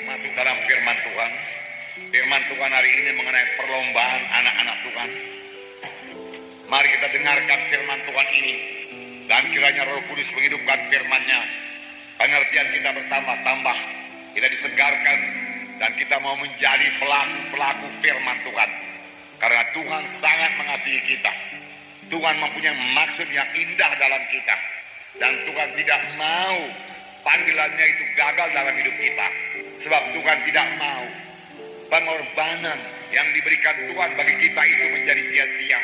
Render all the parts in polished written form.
masuk dalam firman Tuhan. Firman Tuhan hari ini mengenai perlombaan anak-anak Tuhan. Mari kita dengarkan firman Tuhan ini, dan kiranya Roh Kudus menghidupkan firman-Nya. Pengertian kita bertambah-tambah, kita disegarkan, dan kita mau menjadi pelaku-pelaku firman Tuhan. Karena Tuhan sangat mengasihi kita. Tuhan mempunyai maksud yang indah dalam kita. Dan Tuhan tidak mau panggilannya itu gagal dalam hidup kita. Sebab Tuhan tidak mau pengorbanan yang diberikan Tuhan bagi kita itu menjadi sia-sia.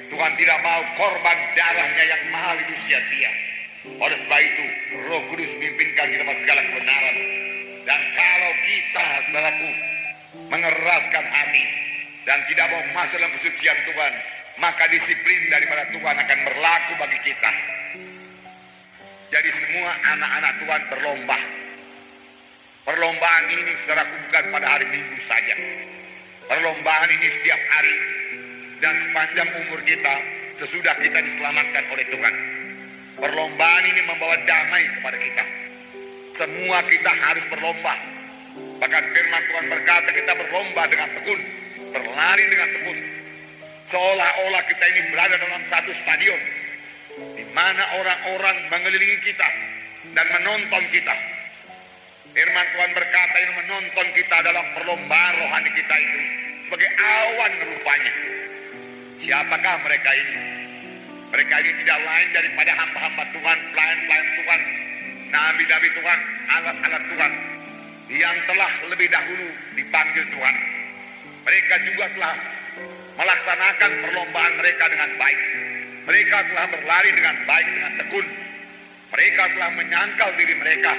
Tuhan tidak mau korban darahnya yang mahal itu sia-sia. Oleh sebab itu, Roh Kudus memimpinkan kita pada segala kebenaran. Dan kalau kita, saudaraku, mengeraskan hati dan tidak mau masuk dalam kesucian Tuhan, maka disiplin daripada Tuhan akan berlaku bagi kita. Jadi semua anak-anak Tuhan berlomba. Perlombaan ini, saudaraku, bukan pada hari Minggu saja. Perlombaan ini setiap hari dan sepanjang umur kita sesudah kita diselamatkan oleh Tuhan. Perlombaan ini membawa damai kepada kita. Semua kita harus berlomba. Bahkan firman Tuhan berkata kita berlomba dengan tekun, berlari dengan tekun. Seolah-olah kita ini berada dalam satu stadion di mana orang-orang mengelilingi kita dan menonton kita. Firman Tuhan berkata yang menonton kita dalam perlombaan rohani kita itu sebagai awan rupanya. Siapakah mereka ini? Mereka ini tidak lain daripada hamba-hamba Tuhan, pelayan-pelayan Tuhan, nabi-nabi Tuhan, alat-alat Tuhan yang telah lebih dahulu dipanggil Tuhan. Mereka juga telah melaksanakan perlombaan mereka dengan baik. Mereka telah berlari dengan baik, dengan tekun. Mereka telah menyangkal diri mereka.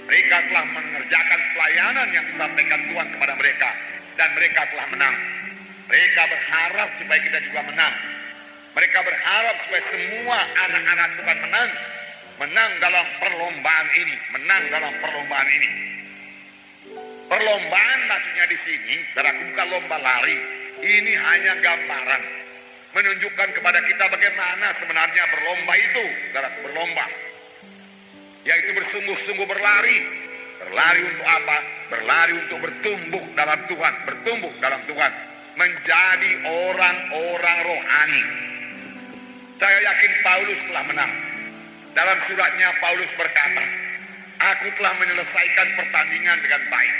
Mereka telah mengerjakan pelayanan yang disampaikan Tuhan kepada mereka. Dan mereka telah menang. Mereka berharap supaya kita juga menang. Mereka berharap supaya semua anak-anak Tuhan menang. Menang dalam perlombaan ini. Menang dalam perlombaan ini. Perlombaan maksudnya di sini, bukan lomba lari. Ini hanya gambaran. Menunjukkan kepada kita bagaimana sebenarnya berlomba itu. Berlomba. Yaitu bersungguh-sungguh berlari. Berlari untuk apa? Berlari untuk bertumbuh dalam Tuhan. Bertumbuh dalam Tuhan. Menjadi orang-orang rohani. Saya yakin Paulus telah menang. Dalam suratnya Paulus berkata, aku telah menyelesaikan pertandingan dengan baik.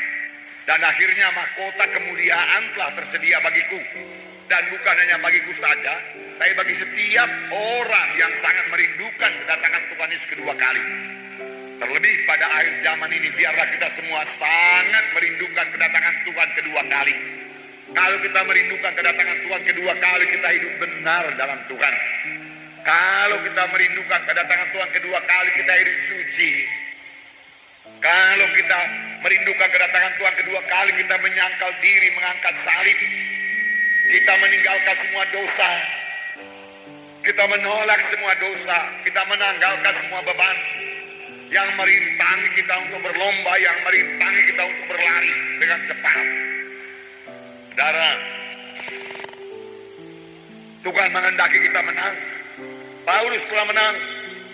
Dan akhirnya mahkota kemuliaan telah tersedia bagiku. Dan bukan hanya bagiku saja, tapi bagi setiap orang yang sangat merindukan kedatangan Tuhan Yesus kedua kali. Terlebih pada akhir zaman ini, biarlah kita semua sangat merindukan kedatangan Tuhan kedua kali. Kalau kita merindukan kedatangan Tuhan kedua kali, kita hidup benar dalam Tuhan. Kalau kita merindukan kedatangan Tuhan kedua kali, kita hidup suci. Kalau kita merindukan kedatangan Tuhan kedua kali, kita menyangkal diri, mengangkat salib. Kita meninggalkan semua dosa. Kita menolak semua dosa. Kita menanggalkan semua beban yang merintangi kita untuk berlomba, yang merintangi kita untuk berlari dengan cepat. Saudara, Tuhan menghendaki kita menang. Paulus telah menang.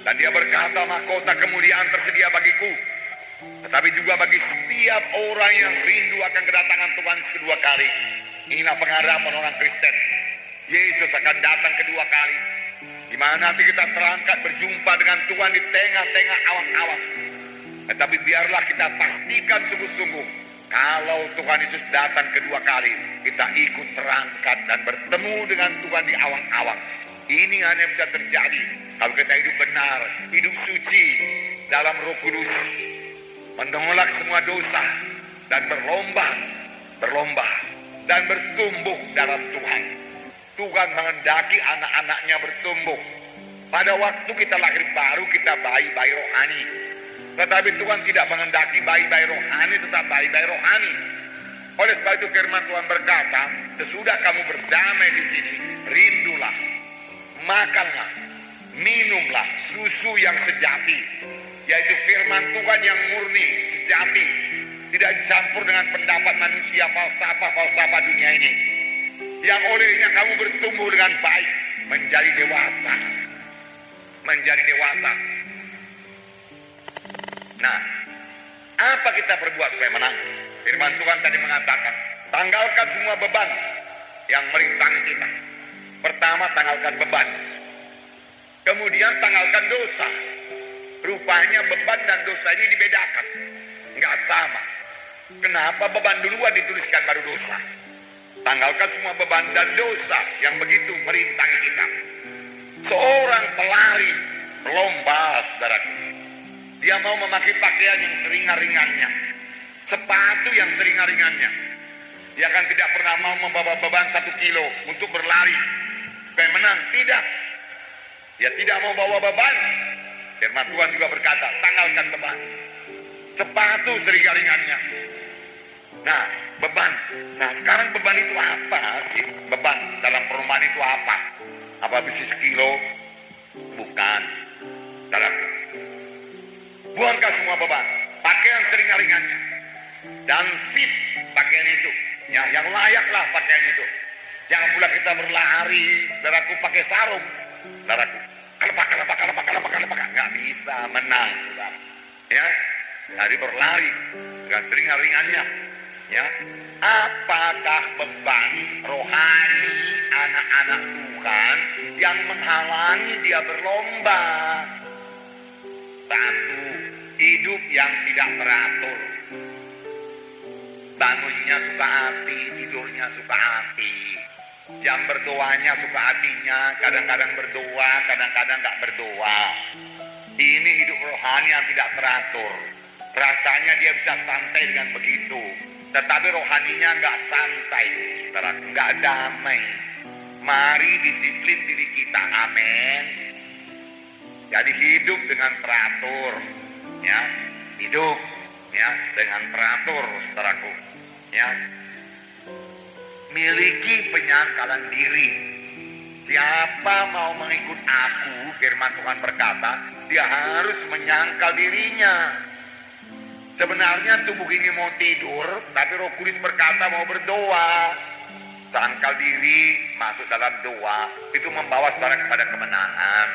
Dan dia berkata, mahkota kemuliaan tersedia bagiku. Tetapi juga bagi setiap orang yang rindu akan kedatangan Tuhan kedua kali. Inilah pengharapan orang Kristen. Yesus akan datang kedua kali. Di mana nanti kita terangkat berjumpa dengan Tuhan di tengah-tengah awan-awan. Tetapi biarlah kita pastikan sungguh-sungguh. Kalau Tuhan Yesus datang kedua kali, kita ikut terangkat dan bertemu dengan Tuhan di awan-awan. Ini hanya bisa terjadi kalau kita hidup benar, hidup suci dalam Roh Kudus. Menolak semua dosa dan berlomba dan bertumbuh dalam Tuhan. Tuhan menghendaki anak-anaknya bertumbuh. Pada waktu kita lahir baru, kita bayi-bayi rohani. Tetapi Tuhan tidak menghendaki bayi-bayi rohani, tetap bayi-bayi rohani. Oleh sebab itu firman Tuhan berkata, sesudah kamu berdamai di sini, rindulah, makanlah, minumlah susu yang sejati. Yaitu firman Tuhan yang murni, sejati. Tidak dicampur dengan pendapat manusia, falsafah dunia ini. Yang olehnya kamu bertumbuh dengan baik, menjadi dewasa. Menjadi dewasa. Nah, Apa kita perbuat supaya menang? Firman Tuhan tadi mengatakan, tanggalkan semua beban yang merintangi kita. Pertama, tanggalkan beban. Kemudian tanggalkan dosa. Rupanya beban dan dosa ini dibedakan. Nggak sama. Kenapa beban duluan dituliskan baru dosa? Tanggalkan semua beban dan dosa yang begitu merintangi kita. Seorang pelari lomba, saudaraku, dia mau memakai pakaian yang seringan-ringannya, sepatu yang seringan-ringannya. Dia akan tidak pernah mau membawa beban 1 kilo untuk berlari supaya menang. Tidak. Dia tidak mau bawa beban. Firman Tuhan juga berkata, tanggalkan beban. Sepatu seringan-ringannya. Nah, beban. Nah, sekarang beban itu apa sih? Beban dalam perumpamaan itu apa? Apa besi sekilo? Bukan. Saudaraku, buangkan semua beban. Pakaian seringan-ringannya. Dan fit pakaian itu. Ya, yang layaklah pakaian itu. Jangan pula kita berlari, saudaraku, pakai sarung. Saudaraku, kelepak. Nggak bisa menang, saudara. Ya, dari berlari dengan seringan-ringannya. Ya, apakah beban rohani anak-anak Tuhan yang menghalangi dia berlomba? Satu, hidup yang tidak teratur. Bangunnya suka hati, tidurnya suka hati. Jam berdoanya suka hatinya, kadang-kadang berdoa, kadang-kadang nggak berdoa. Ini hidup rohani yang tidak teratur. Rasanya dia bisa santai dengan begitu, tetapi rohaninya nggak santai, nggak damai. Mari disiplin diri kita, amin. Jadi hidup dengan teratur, ya, hidup, ya, dengan teratur, saudaraku, ya. Miliki penyangkalan diri. Siapa mau mengikut aku, firman Tuhan berkata, dia harus menyangkal dirinya. Sebenarnya tubuh ini mau tidur, tapi Roh Kudus berkata mau berdoa. Sangkal diri, masuk dalam doa, itu membawa saudara kepada kemenangan.